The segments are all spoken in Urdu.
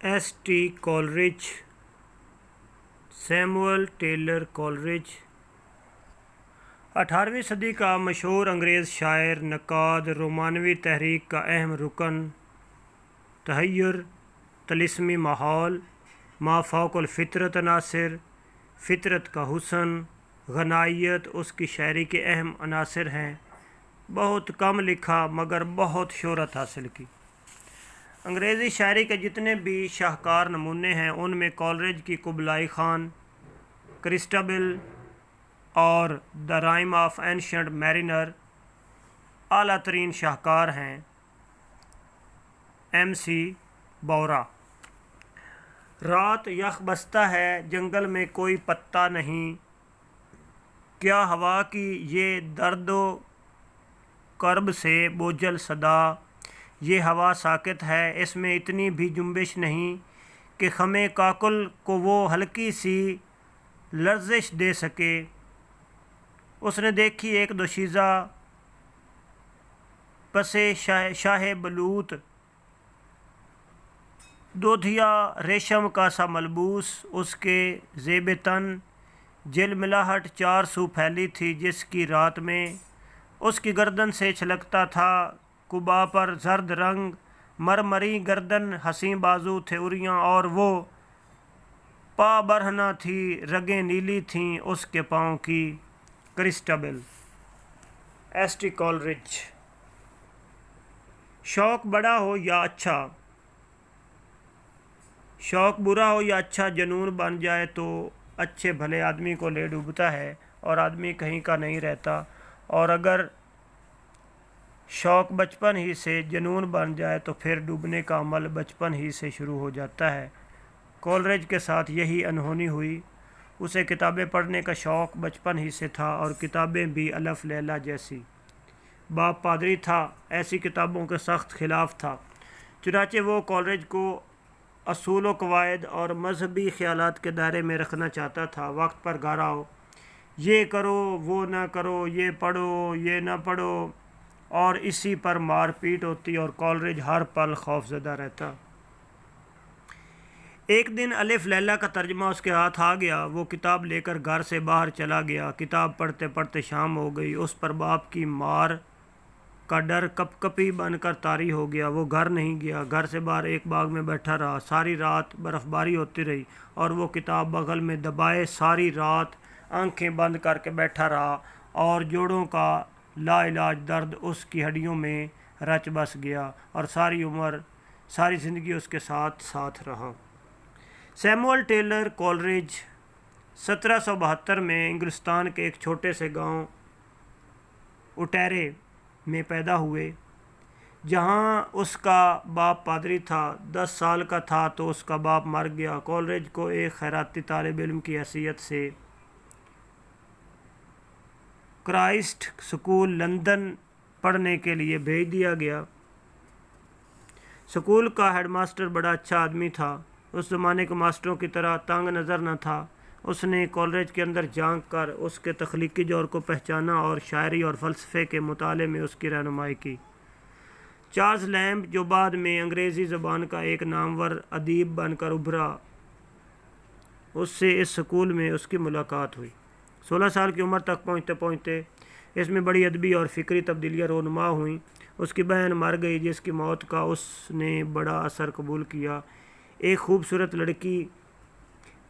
S T Coleridge, Samuel Taylor Coleridge 18ویں صدی کا مشہور انگریز شاعر، نقاد، رومانوی تحریک کا اہم رکن، تحیر، طلسمی ماحول، مافوق الفطرت عناصر، فطرت کا حسن، غنائیت اس کی شاعری کے اہم عناصر ہیں۔ بہت کم لکھا مگر بہت شہرت حاصل کی۔ انگریزی شاعری کے جتنے بھی شاہکار نمونے ہیں ان میں کولرج کی قبلائی خان، کرسٹبل اور دی رائم آف اینشنٹ میرینر اعلیٰ ترین شاہکار ہیں۔ ایم سی بورا۔ رات یخ بستہ ہے، جنگل میں کوئی پتا نہیں، کیا ہوا کی یہ درد و کرب سے بوجھل صدا، یہ ہوا ساکت ہے، اس میں اتنی بھی جنبش نہیں کہ خم کاکل کو وہ ہلکی سی لرزش دے سکے۔ اس نے دیکھی ایک دوشیزہ پسِ شاہ بلوط، دودھیا ریشم کا سا ملبوس، اس کے زیب تن جلملاہٹ چار سو پھیلی تھی، جس کی رات میں اس کی گردن سے چھلکتا تھا قبا پر زرد رنگ، مرمری گردن، حسین بازو تھے عریاں اور وہ پا برہنہ تھی، رگیں نیلی تھیں اس کے پاؤں کی۔ کرسٹبل۔ S T Coleridge. شوق بڑا ہو یا اچھا، شوق برا ہو یا اچھا، جنون بن جائے تو اچھے بھلے آدمی کو لے ڈوبتا ہے اور آدمی کہیں کا نہیں رہتا، اور اگر شوق بچپن ہی سے جنون بن جائے تو پھر ڈوبنے کا عمل بچپن ہی سے شروع ہو جاتا ہے۔ کولرج کے ساتھ یہی انہونی ہوئی۔ اسے کتابیں پڑھنے کا شوق بچپن ہی سے تھا اور کتابیں بھی الف لیلا جیسی۔ باپ پادری تھا، ایسی کتابوں کے سخت خلاف تھا، چنانچہ وہ کولرج کو اصول و قواعد اور مذہبی خیالات کے دائرے میں رکھنا چاہتا تھا۔ وقت پر گھر آؤ، یہ کرو وہ نہ کرو، یہ پڑھو یہ نہ پڑھو، اور اسی پر مار پیٹ ہوتی اور کولرج ہر پل خوف زدہ رہتا۔ ایک دن الف لیلا کا ترجمہ اس کے ہاتھ آ گیا، وہ کتاب لے کر گھر سے باہر چلا گیا۔ کتاب پڑھتے پڑھتے شام ہو گئی، اس پر باپ کی مار کا ڈر کپ کپی بن کر طاری ہو گیا۔ وہ گھر نہیں گیا، گھر سے باہر ایک باغ میں بیٹھا رہا۔ ساری رات برف باری ہوتی رہی اور وہ کتاب بغل میں دبائے ساری رات آنکھیں بند کر کے بیٹھا رہا، اور جوڑوں کا لا علاج درد اس کی ہڈیوں میں رچ بس گیا اور ساری عمر، ساری زندگی اس کے ساتھ ساتھ رہا۔ سیموئل ٹیلر کولرج 1772 میں انگلستان کے ایک چھوٹے سے گاؤں اوٹیرے میں پیدا ہوئے، جہاں اس کا باپ پادری تھا۔ 10 سال کا تھا تو اس کا باپ مر گیا۔ کولرج کو ایک خیراتی طالب علم کی حیثیت سے کرائسٹ اسکول لندن پڑھنے کے لیے بھیج دیا گیا۔ اسکول کا ہیڈ ماسٹر بڑا اچھا آدمی تھا، اس زمانے کے ماسٹروں کی طرح تنگ نظر نہ تھا۔ اس نے کولرج کے اندر جھانک کر اس کے تخلیقی جوہر کو پہچانا اور شاعری اور فلسفے کے مطالعے میں اس کی رہنمائی کی۔ چارلس لیمب، جو بعد میں انگریزی زبان کا ایک نامور ادیب بن کر ابھرا، اس سے اس اسکول میں اس کی ملاقات ہوئی۔ 16 سال کی عمر تک پہنچتے پہنچتے اس میں بڑی ادبی اور فکری تبدیلیاں رونما ہوئیں۔ اس کی بہن مر گئی، جس کی موت کا اس نے بڑا اثر قبول کیا۔ ایک خوبصورت لڑکی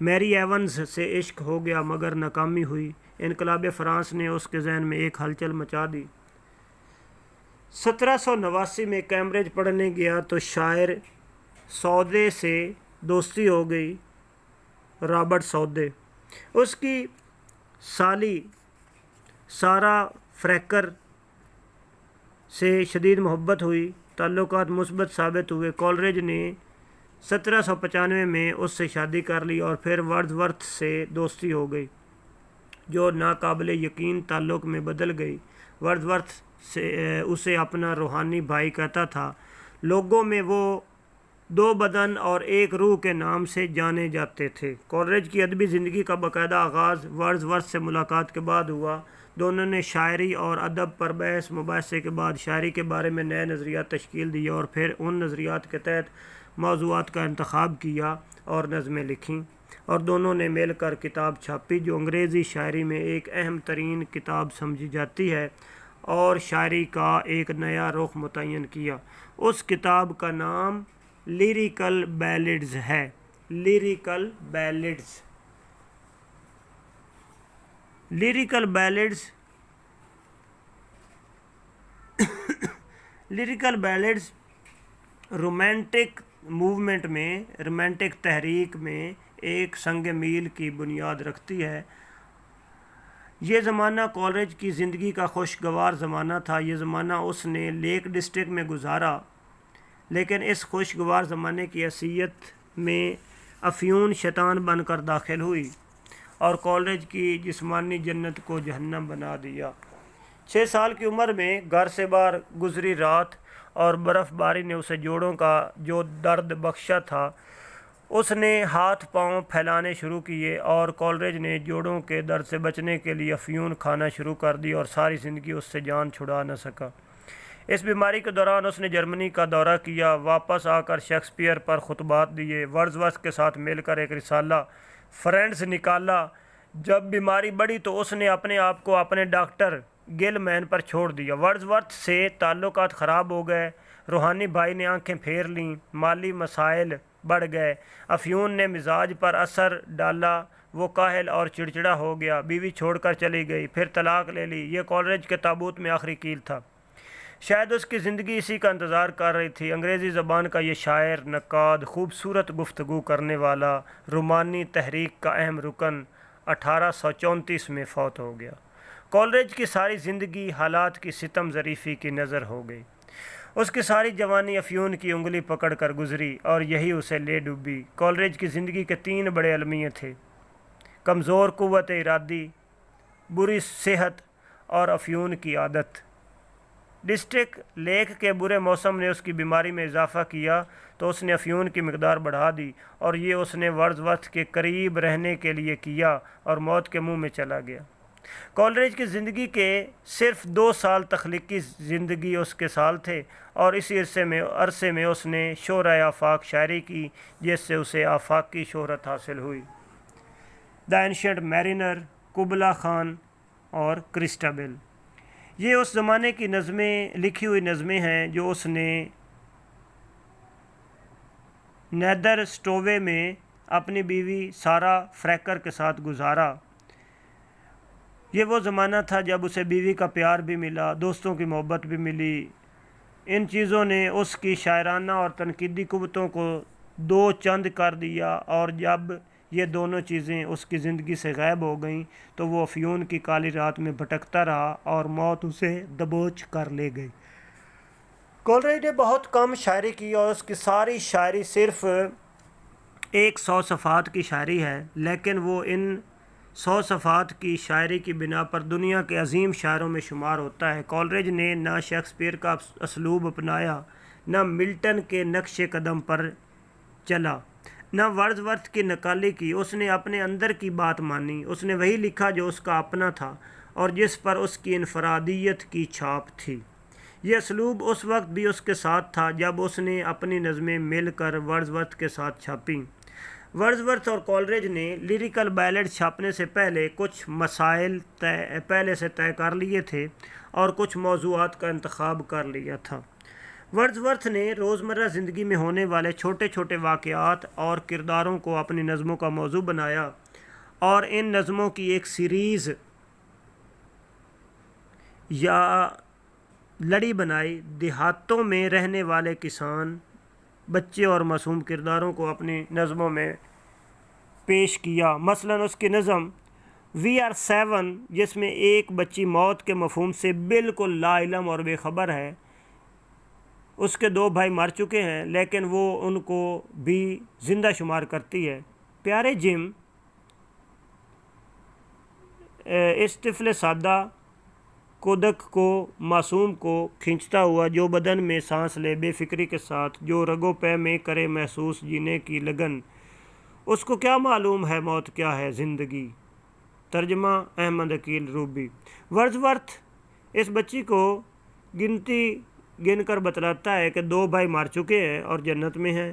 میری ایونز سے عشق ہو گیا مگر ناکامی ہوئی۔ انقلاب فرانس نے اس کے ذہن میں ایک ہلچل مچا دی۔ 1789 میں کیمبرج پڑھنے گیا تو شاعر سودے سے دوستی ہو گئی، رابرٹ سودے۔ اس کی سالی سارا فریکر سے شدید محبت ہوئی، تعلقات مثبت ثابت ہوئے۔ کولرج نے 1795 میں اس سے شادی کر لی اور پھر ورڈزورتھ سے دوستی ہو گئی، جو ناقابل یقین تعلق میں بدل گئی۔ ورڈزورتھ اسے اپنا روحانی بھائی کہتا تھا۔ لوگوں میں وہ 2 بدن اور 1 روح کے نام سے جانے جاتے تھے۔ کولرج کی ادبی زندگی کا باقاعدہ آغاز ورڈزورتھ سے ملاقات کے بعد ہوا۔ دونوں نے شاعری اور ادب پر بحث مباحثے کے بعد شاعری کے بارے میں نئے نظریات تشکیل دیے اور پھر ان نظریات کے تحت موضوعات کا انتخاب کیا اور نظمیں لکھیں، اور دونوں نے مل کر کتاب چھاپی جو انگریزی شاعری میں ایک اہم ترین کتاب سمجھی جاتی ہے اور شاعری کا ایک نیا رخ متعین کیا۔ اس کتاب کا نام لیریکل بیلڈز ہے۔ لیریکل builds لیریکل builds لیریکل builds romantic movement میں، رومانٹک تحریک میں ایک سنگ میل کی بنیاد رکھتی ہے۔ یہ زمانہ کالرج کی زندگی کا خوشگوار زمانہ تھا۔ یہ زمانہ اس نے لیک ڈسٹرکٹ میں گزارا، لیکن اس خوشگوار زمانے کی حیثیت میں افیون شیطان بن کر داخل ہوئی اور کالرج کی جسمانی جنت کو جہنم بنا دیا۔ 6 سال کی عمر میں گھر سے باہر گزری رات اور برف باری نے اسے جوڑوں کا جو درد بخشا تھا، اس نے ہاتھ پاؤں پھیلانے شروع کیے، اور کالرج نے جوڑوں کے درد سے بچنے کے لیے افیون کھانا شروع کر دی اور ساری زندگی اس سے جان چھڑا نہ سکا۔ اس بیماری کے دوران اس نے جرمنی کا دورہ کیا، واپس آ کر شیکسپیئر پر خطبات دیے، ورڈزورتھ کے ساتھ مل کر ایک رسالہ فرینڈز نکالا۔ جب بیماری بڑھی تو اس نے اپنے آپ کو اپنے ڈاکٹر گل مین پر چھوڑ دیا۔ ورڈزورتھ سے تعلقات خراب ہو گئے، روحانی بھائی نے آنکھیں پھیر لیں، مالی مسائل بڑھ گئے، افیون نے مزاج پر اثر ڈالا، وہ کاہل اور چڑچڑا ہو گیا، بیوی چھوڑ کر چلی گئی، پھر طلاق لے لی۔ یہ کالرج کے تابوت میں آخری کیل تھا۔ شاید اس کی زندگی اسی کا انتظار کر رہی تھی۔ انگریزی زبان کا یہ شاعر، نقاد، خوبصورت گفتگو کرنے والا، رومانی تحریک کا اہم رکن 1834 میں فوت ہو گیا۔ کالرج کی ساری زندگی حالات کی ستم ظریفی کی نظر ہو گئی۔ اس کی ساری جوانی افیون کی انگلی پکڑ کر گزری اور یہی اسے لے ڈوبی۔ کالرج کی زندگی کے 3 بڑے المیے تھے: کمزور قوت ارادی، بری صحت اور افیون کی عادت۔ ڈسٹرکٹ لیک کے برے موسم نے اس کی بیماری میں اضافہ کیا تو اس نے افیون کی مقدار بڑھا دی، اور یہ اس نے ورڈزورتھ کے قریب رہنے کے لیے کیا اور موت کے منہ میں چلا گیا۔ کالرج کی زندگی کے صرف 2 سال تخلیقی زندگی اس کے سال تھے، اور اسی عرصے میں اس نے شورۂ آفاق شاعری کی جس سے اسے آفاقی شہرت حاصل ہوئی۔ دی اینشینٹ میرینر، کبلا خان اور کرسٹابل، یہ اس زمانے کی نظمیں، لکھی ہوئی نظمیں ہیں جو اس نے نیدر اسٹووے میں اپنی بیوی سارا فریکر کے ساتھ گزارا۔ یہ وہ زمانہ تھا جب اسے بیوی کا پیار بھی ملا، دوستوں کی محبت بھی ملی۔ ان چیزوں نے اس کی شاعرانہ اور تنقیدی قوتوں کو دو چند کر دیا، اور جب یہ دونوں چیزیں اس کی زندگی سے غائب ہو گئیں تو وہ افیون کی کالی رات میں بھٹکتا رہا اور موت اسے دبوچ کر لے گئی۔ کالرج نے بہت کم شاعری کی اور اس کی ساری شاعری صرف 100 صفحات کی شاعری ہے، لیکن وہ ان 100 صفحات کی شاعری کی بنا پر دنیا کے عظیم شاعروں میں شمار ہوتا ہے۔ کالرج نے نہ شیکسپیئر کا اسلوب اپنایا، نہ ملٹن کے نقش قدم پر چلا، نہ ورڈزورتھ کی نقالی کی۔ اس نے اپنے اندر کی بات مانی، اس نے وہی لکھا جو اس کا اپنا تھا اور جس پر اس کی انفرادیت کی چھاپ تھی۔ یہ اسلوب اس وقت بھی اس کے ساتھ تھا جب اس نے اپنی نظمیں مل کر ورڈزورتھ کے ساتھ چھاپیں۔ ورڈزورتھ اور کالرج نے لیریکل بیلڈ چھاپنے سے پہلے کچھ مسائل پہلے سے طے کر لیے تھے اور کچھ موضوعات کا انتخاب کر لیا تھا۔ ورڈزورتھ نے روزمرہ زندگی میں ہونے والے چھوٹے چھوٹے واقعات اور کرداروں کو اپنی نظموں کا موضوع بنایا اور ان نظموں کی ایک سیریز یا لڑی بنائی۔ دیہاتوں میں رہنے والے کسان، بچے اور معصوم کرداروں کو اپنی نظموں میں پیش کیا۔ مثلاً اس کی نظم وی آر 7، جس میں ایک بچی موت کے مفہوم سے بالکل لا علم اور بے خبر ہے۔ اس کے 2 بھائی مر چکے ہیں لیکن وہ ان کو بھی زندہ شمار کرتی ہے۔ پیارے جم، اس طفل سادہ کودک کو، معصوم کو کھینچتا ہوا جو بدن میں سانس لے بے فکری کے ساتھ، جو رگو پے میں کرے محسوس جینے کی لگن، اس کو کیا معلوم ہے موت کیا ہے زندگی۔ ترجمہ احمد عقیل روبی۔ ورڈزورتھ اس بچی کو گنتی گن کر بتلاتا ہے کہ 2 بھائی مر چکے ہیں اور جنت میں ہیں،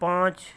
5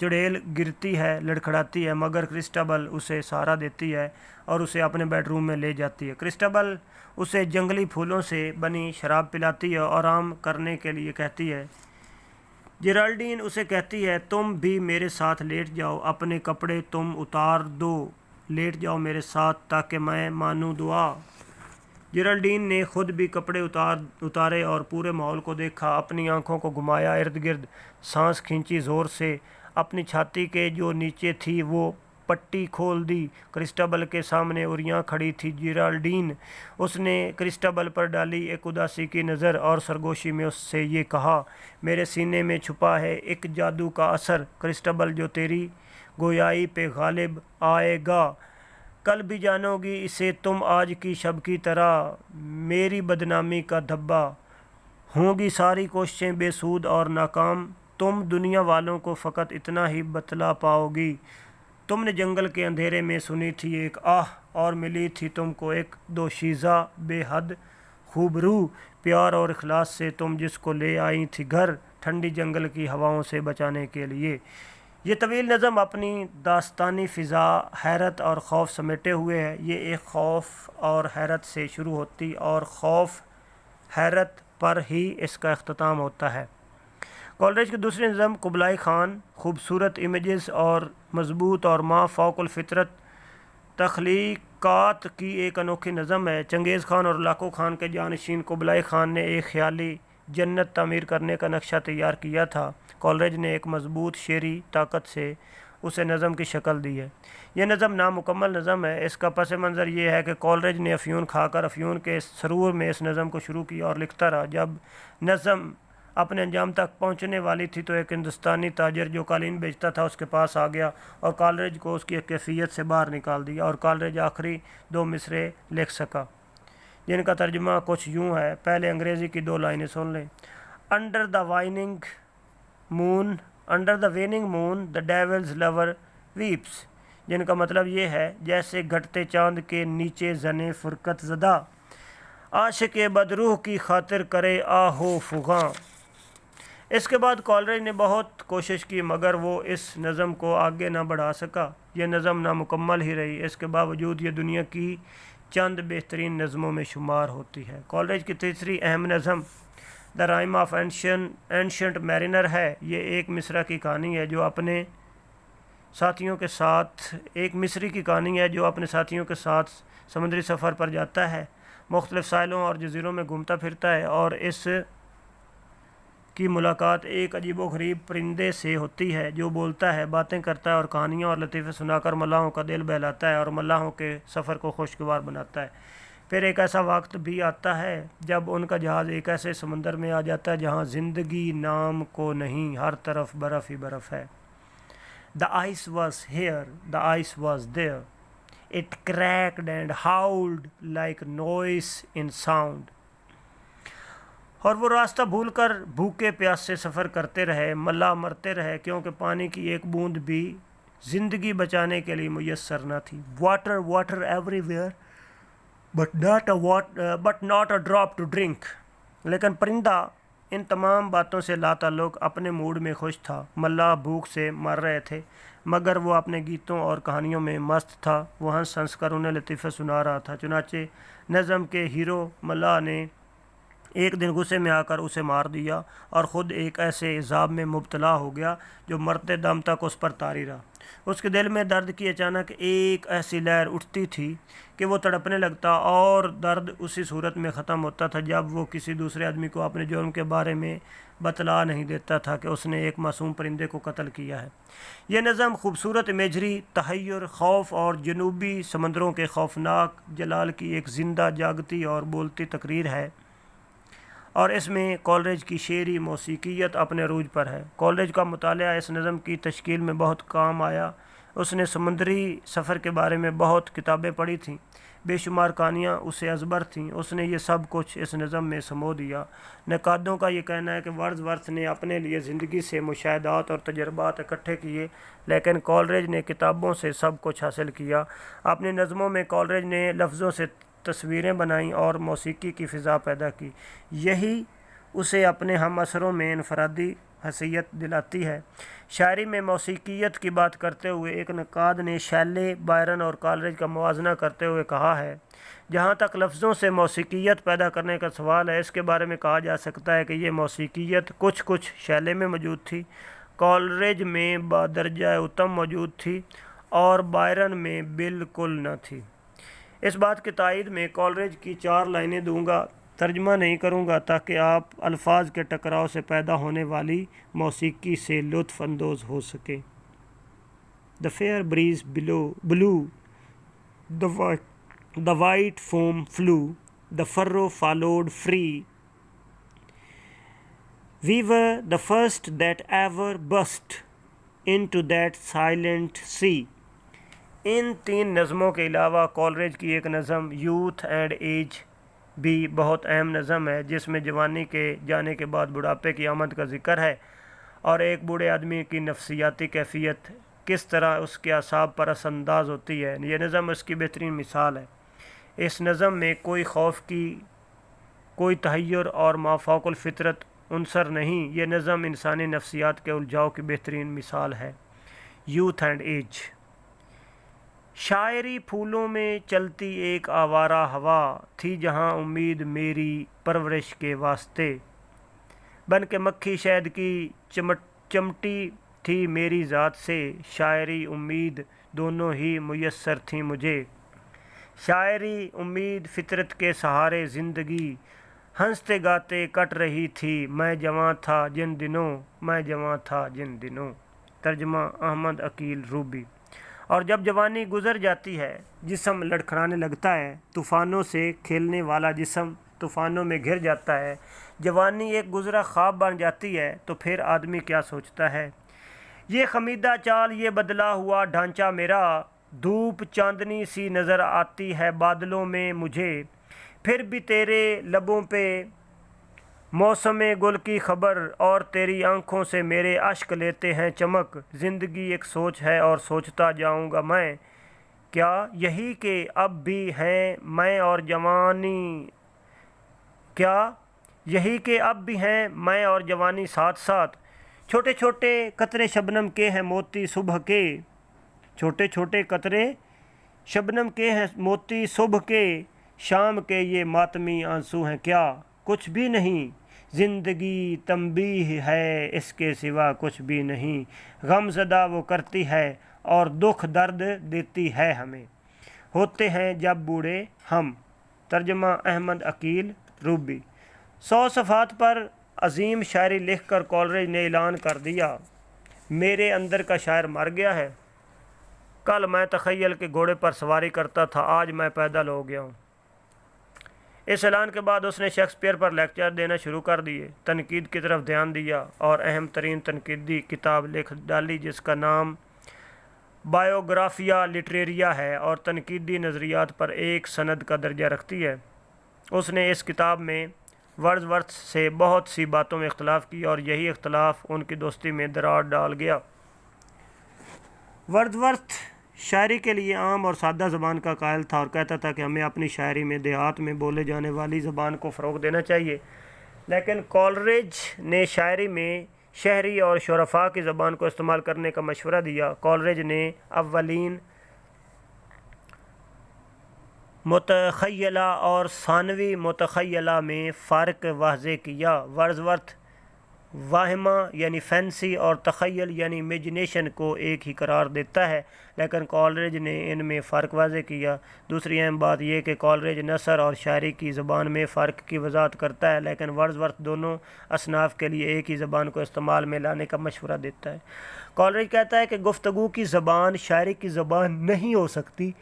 چڑیل گرتی ہے، لڑکھڑاتی ہے، مگر کرسٹبل اسے سہارا دیتی ہے اور اسے اپنے بیڈ روم میں لے جاتی ہے۔ کرسٹبل اسے جنگلی پھولوں سے بنی شراب پلاتی ہے اور آرام کرنے کے لیے کہتی ہے۔ جیرالڈین اسے کہتی ہے تم بھی میرے ساتھ لیٹ جاؤ، اپنے کپڑے تم اتار دو، لیٹ جاؤ میرے ساتھ تاکہ میں مانوں دعا۔ جیرالڈین نے خود بھی کپڑے اتارے اور پورے ماحول کو دیکھا، اپنی آنکھوں کو گھمایا ارد گرد، سانس کھینچی زور سے، اپنی چھاتی کے جو نیچے تھی وہ پٹی کھول دی۔ کرسٹبل کے سامنے اوریاں کھڑی تھی۔ جیرالڈین اس نے کرسٹبل پر ڈالی ایک اداسی کی نظر اور سرگوشی میں اس سے یہ کہا، میرے سینے میں چھپا ہے ایک جادو کا اثر کرسٹبل جو تیری گویائی پہ غالب آئے گا، کل بھی جانو گی اسے تم آج کی شب کی طرح، میری بدنامی کا دھبا ہوں گی ساری کوششیں بے سود اور ناکام، تم دنیا والوں کو فقط اتنا ہی بتلا پاؤ گی، تم نے جنگل کے اندھیرے میں سنی تھی ایک آہ اور ملی تھی تم کو ایک دوشیزہ بے حد خوبرو، پیار اور اخلاص سے تم جس کو لے آئی تھی گھر ٹھنڈی جنگل کی ہواؤں سے بچانے کے لیے۔ یہ طویل نظم اپنی داستانی فضا، حیرت اور خوف سمیٹے ہوئے ہے۔ یہ ایک خوف اور حیرت سے شروع ہوتی اور خوف حیرت پر ہی اس کا اختتام ہوتا ہے۔ کولرج کی دوسری نظم قبلۂ خان خوبصورت امیجز اور مضبوط اور ماں فوق الفطرت تخلیقات کی ایک انوکھی نظم ہے۔ چنگیز خان اور لاکو خان کے جانشین قبلۂ خان نے ایک خیالی جنت تعمیر کرنے کا نقشہ تیار کیا تھا۔ کولرج نے ایک مضبوط شعری طاقت سے اسے نظم کی شکل دی ہے۔ یہ نظم نامکمل نظم ہے۔ اس کا پس منظر یہ ہے کہ کولرج نے افیون کھا کر افیون کے سرور میں اس نظم کو شروع کیا اور لکھتا رہا۔ جب نظم اپنے انجام تک پہنچنے والی تھی تو ایک ہندوستانی تاجر جو قالین بیچتا تھا اس کے پاس آ گیا اور کولرج کو اس کی کیفیت سے باہر نکال دیا اور کولرج آخری 2 مصرعے لکھ سکا، جن کا ترجمہ کچھ یوں ہے۔ پہلے انگریزی کی 2 لائنیں سن لیں۔ Under the waning moon the devil's lover weeps, جن کا مطلب یہ ہے جیسے گھٹتے چاند کے نیچے زنے فرقت زدہ، عاشق بدروح کی خاطر کرے آہو فغاں۔ اس کے بعد کولرج نے بہت کوشش کی مگر وہ اس نظم کو آگے نہ بڑھا سکا۔ یہ نظم نامکمل ہی رہی۔ اس کے باوجود یہ دنیا کی چند بہترین نظموں میں شمار ہوتی ہے۔ کولرج کی تیسری اہم نظم دا رائم آف اینشنٹ میرینر ہے۔ یہ ایک مصرع کی کہانی ہے جو اپنے ساتھیوں کے ساتھ سمندری سفر پر جاتا ہے، مختلف ساحلوں اور جزیروں میں گھومتا پھرتا ہے اور اس کی ملاقات ایک عجیب و غریب پرندے سے ہوتی ہے جو بولتا ہے، باتیں کرتا ہے اور کہانیاں اور لطیفے سنا کر ملاحوں کا دل بہلاتا ہے اور ملاحوں کے سفر کو خوشگوار بناتا ہے۔ پھر ایک ایسا وقت بھی آتا ہے جب ان کا جہاز ایک ایسے سمندر میں آ جاتا ہے جہاں زندگی نام کو نہیں، ہر طرف برف ہی برف ہے۔ The ice was here, the ice was there. It cracked and howled like noise in sound. اور وہ راستہ بھول کر بھوکے پیاس سے سفر کرتے رہے، ملاح مرتے رہے کیونکہ پانی کی ایک بوند بھی زندگی بچانے کے لیے میسر نہ تھی۔ Water water everywhere but not a drop to drink. لیکن پرندہ ان تمام باتوں سے لا تعلق اپنے موڈ میں خوش تھا۔ ملاح بھوک سے مر رہے تھے مگر وہ اپنے گیتوں اور کہانیوں میں مست تھا، وہ ہنس ہنس کر انہیں لطیفے سنا رہا تھا۔ چنانچہ نظم کے ہیرو ملاح نے ایک دن غصے میں آ کر اسے مار دیا اور خود ایک ایسے عذاب میں مبتلا ہو گیا جو مرتے دم تک اس پر طاری رہا۔ اس کے دل میں درد کی اچانک ایک ایسی لہر اٹھتی تھی کہ وہ تڑپنے لگتا اور درد اسی صورت میں ختم ہوتا تھا جب وہ کسی دوسرے آدمی کو اپنے جرم کے بارے میں بتلا نہیں دیتا تھا کہ اس نے ایک معصوم پرندے کو قتل کیا ہے۔ یہ نظم خوبصورت امیجری، تحیر، خوف اور جنوبی سمندروں کے خوفناک جلال کی ایک زندہ جاگتی اور بولتی تقریر ہے اور اس میں کولرج کی شعری موسیقیت اپنے عروج پر ہے۔ کولرج کا مطالعہ اس نظم کی تشکیل میں بہت کام آیا۔ اس نے سمندری سفر کے بارے میں بہت کتابیں پڑھی تھیں، بے شمار کہانیاں اسے ازبر تھیں، اس نے یہ سب کچھ اس نظم میں سمو دیا۔ نقادوں کا یہ کہنا ہے کہ ورڈزورتھ نے اپنے لیے زندگی سے مشاہدات اور تجربات اکٹھے کیے لیکن کولرج نے کتابوں سے سب کچھ حاصل کیا۔ اپنی نظموں میں کولرج نے لفظوں سے تصویریں بنائیں اور موسیقی کی فضا پیدا کی، یہی اسے اپنے ہم عصروں میں انفرادی حیثیت دلاتی ہے۔ شاعری میں موسیقیت کی بات کرتے ہوئے ایک نقاد نے شیلے، بائرن اور کالرج کا موازنہ کرتے ہوئے کہا ہے، جہاں تک لفظوں سے موسیقیت پیدا کرنے کا سوال ہے، اس کے بارے میں کہا جا سکتا ہے کہ یہ موسیقیت کچھ شیلے میں موجود تھی، کالرج میں بادرجہ اتم موجود تھی اور بائرن میں بالکل نہ تھی۔ اس بات کی تائید میں کالرج کی 4 لائنیں دوں گا، ترجمہ نہیں کروں گا تاکہ آپ الفاظ کے ٹکراؤ سے پیدا ہونے والی موسیقی سے لطف اندوز ہو سکیں۔ The fair breeze blew, the white foam flew, the furrow followed free. We were the first that ever burst into that silent sea. ان 3 نظموں کے علاوہ کالرج کی ایک نظم یوتھ اینڈ ایج بھی بہت اہم نظم ہے، جس میں جوانی کے جانے کے بعد بڑھاپے کی آمد کا ذکر ہے اور ایک بوڑھے آدمی کی نفسیاتی کیفیت کس طرح اس کے اعصاب پر اثر انداز ہوتی ہے۔ یہ نظم اس کی بہترین مثال ہے۔ اس نظم میں کوئی خوف کی، کوئی تحیر اور مافوق الفطرت عنصر نہیں۔ یہ نظم انسانی نفسیات کے الجھاؤ کی بہترین مثال ہے۔ Youth and age. شاعری پھولوں میں چلتی ایک آوارہ ہوا تھی، جہاں امید میری پرورش کے واسطے بن کے مکھی شہد کی چمٹی تھی میری ذات سے۔ شاعری امید دونوں ہی میسر تھیں مجھے، شاعری امید فطرت کے سہارے زندگی ہنستے گاتے کٹ رہی تھی۔ میں جواں تھا جن دنوں، میں جواں تھا جن دنوں۔ ترجمہ احمد عقیل روبی۔ اور جب جوانی گزر جاتی ہے، جسم لڑکھڑانے لگتا ہے، طوفانوں سے کھیلنے والا جسم طوفانوں میں گھر جاتا ہے، جوانی ایک گزرا خواب بن جاتی ہے، تو پھر آدمی کیا سوچتا ہے؟ یہ خمیدہ چال، یہ بدلا ہوا ڈھانچہ میرا، دھوپ چاندنی سی نظر آتی ہے بادلوں میں مجھے، پھر بھی تیرے لبوں پہ موسم گل کی خبر، اور تیری آنکھوں سے میرے اشک لیتے ہیں چمک۔ زندگی ایک سوچ ہے اور سوچتا جاؤں گا میں، کیا یہی کہ اب بھی ہیں میں اور جوانی، کیا یہی کہ اب بھی ہیں میں اور جوانی ساتھ ساتھ۔ چھوٹے چھوٹے قطرے شبنم کے ہیں موتی صبح کے، چھوٹے چھوٹے قطرے شبنم کے ہیں موتی صبح کے، شام کے یہ ماتمی آنسو ہیں کیا؟ کچھ بھی نہیں، زندگی تنبیہ ہے اس کے سوا کچھ بھی نہیں، غم زدہ وہ کرتی ہے اور دکھ درد دیتی ہے ہمیں، ہوتے ہیں جب بوڑھے ہم۔ ترجمہ احمد عقیل روبی۔ 100 صفحات پر عظیم شاعری لکھ کر کالرج نے اعلان کر دیا، میرے اندر کا شاعر مر گیا ہے۔ کل میں تخیل کے گھوڑے پر سواری کرتا تھا، آج میں پیدل ہو گیا ہوں۔ اس اعلان کے بعد اس نے شیکسپیئر پر لیکچر دینا شروع کر دیے، تنقید کی طرف دھیان دیا اور اہم ترین تنقیدی کتاب لکھ ڈالی جس کا نام بایوگرافیا لٹریریا ہے اور تنقیدی نظریات پر ایک سند کا درجہ رکھتی ہے۔ اس نے اس کتاب میں ورڈزورتھ سے بہت سی باتوں میں اختلاف کیا اور یہی اختلاف ان کی دوستی میں دراڑ ڈال گیا۔ ورڈزورتھ شاعری کے لیے عام اور سادہ زبان کا قائل تھا اور کہتا تھا کہ ہمیں اپنی شاعری میں دیہات میں بولے جانے والی زبان کو فروغ دینا چاہیے، لیکن کالرج نے شاعری میں شہری اور شرفاء کی زبان کو استعمال کرنے کا مشورہ دیا۔ کالرج نے اولین متخیلہ اور ثانوی متخیلہ میں فرق واضح کیا۔ ورڈزورتھ واہمہ یعنی فینسی اور تخیل یعنی امیجنیشن کو ایک ہی قرار دیتا ہے، لیکن کالرج نے ان میں فرق واضح کیا۔ دوسری اہم بات یہ کہ کالرج نثر اور شاعری کی زبان میں فرق کی وضاحت کرتا ہے، لیکن ورڈزورتھ دونوں اصناف کے لیے ایک ہی زبان کو استعمال میں لانے کا مشورہ دیتا ہے۔ کالرج کہتا ہے کہ گفتگو کی زبان شاعری کی زبان نہیں ہو سکتی۔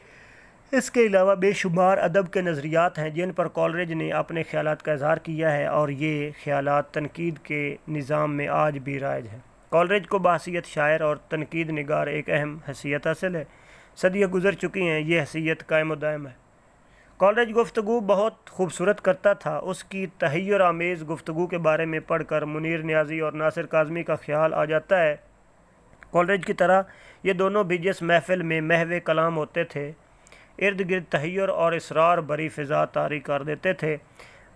اس کے علاوہ بے شمار ادب کے نظریات ہیں جن پر کالرج نے اپنے خیالات کا اظہار کیا ہے اور یہ خیالات تنقید کے نظام میں آج بھی رائج ہیں۔ کالرج کو بحیثیت شاعر اور تنقید نگار ایک اہم حیثیت حاصل ہے۔ صدیاں گزر چکی ہیں، یہ حیثیت قائم و دائم ہے۔ کالرج گفتگو بہت خوبصورت کرتا تھا۔ اس کی تحیر آمیز گفتگو کے بارے میں پڑھ کر منیر نیازی اور ناصر کاظمی کا خیال آ جاتا ہے۔ کالرج کی طرح یہ دونوں بھی جس محفل میں محو کلام ہوتے تھے، ارد گرد تحیر اور اسرار بھری فضا طاری کر دیتے تھے۔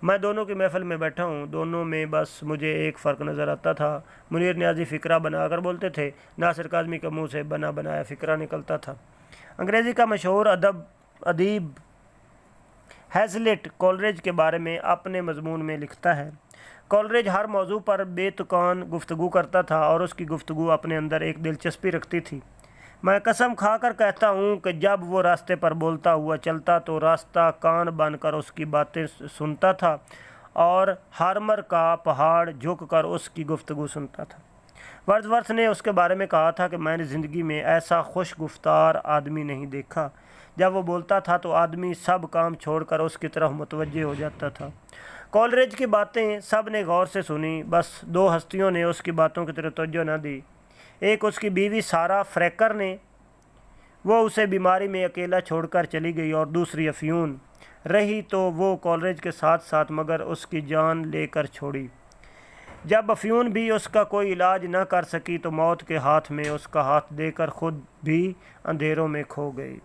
میں دونوں کی محفل میں بیٹھا ہوں، دونوں میں بس مجھے ایک فرق نظر آتا تھا۔ منیر نیازی فقرہ بنا کر بولتے تھے، ناصر کاظمی کے منہ سے بنا بنایا فقرہ نکلتا تھا۔ انگریزی کا مشہور ادیب ہیزلٹ کولرج کے بارے میں اپنے مضمون میں لکھتا ہے، کولرج ہر موضوع پر بے تکان گفتگو کرتا تھا اور اس کی گفتگو اپنے اندر ایک دلچسپی رکھتی تھی۔ میں قسم کھا کر کہتا ہوں کہ جب وہ راستے پر بولتا ہوا چلتا تو راستہ کان بن کر اس کی باتیں سنتا تھا اور ہارمر کا پہاڑ جھک کر اس کی گفتگو سنتا تھا۔ ورڈزورتھ نے اس کے بارے میں کہا تھا کہ میں نے زندگی میں ایسا خوش گفتار آدمی نہیں دیکھا۔ جب وہ بولتا تھا تو آدمی سب کام چھوڑ کر اس کی طرف متوجہ ہو جاتا تھا۔ کولرج کی باتیں سب نے غور سے سنی، بس دو ہستیوں نے اس کی باتوں کی طرف توجہ نہ دی۔ ایک اس کی بیوی سارہ فریکر نے، وہ اسے بیماری میں اکیلا چھوڑ کر چلی گئی، اور دوسری افیون رہی تو وہ کولرج کے ساتھ ساتھ مگر اس کی جان لے کر چھوڑی۔ جب افیون بھی اس کا کوئی علاج نہ کر سکی تو موت کے ہاتھ میں اس کا ہاتھ دے کر خود بھی اندھیروں میں کھو گئی۔